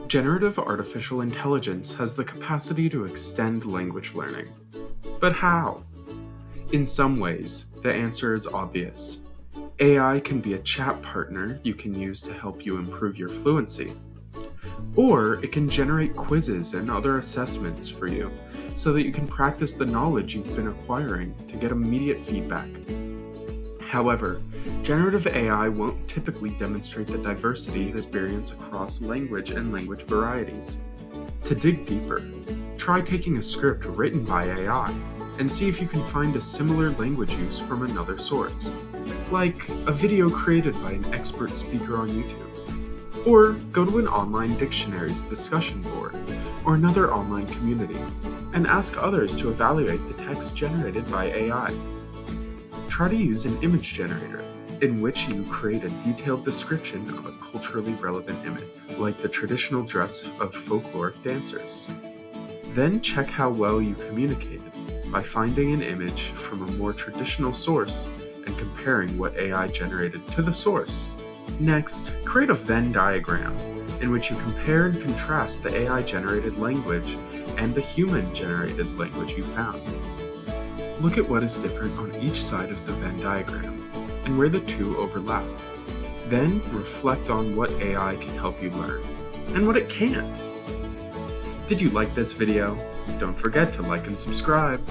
Generative artificial intelligence has the capacity to extend language learning. But how? In some ways, the answer is obvious. AI can be a chat partner you can use to help you improve your fluency. Or it can generate quizzes and other assessments for you so that you can practice the knowledge you've been acquiring to get immediate feedback. However, generative AI won't typically demonstrate the diversity of experience across language and language varieties. To dig deeper, try taking a script written by AI and see if you can find a similar language use from another source, like a video created by an expert speaker on YouTube. Or go to an online dictionaries discussion board or another online community and ask others to evaluate the text generated by AI. Try to use an image generator, in which you create a detailed description of a culturally relevant image, like the traditional dress of folkloric dancers. Then check how well you communicated by finding an image from a more traditional source and comparing what AI generated to the source. Next, create a Venn diagram, in which you compare and contrast the AI-generated language and the human-generated language you found. Look at what is different on each side of the Venn diagram, and where the two overlap. Then reflect on what AI can help you learn, and what it can't. Did you like this video? Don't forget to like and subscribe.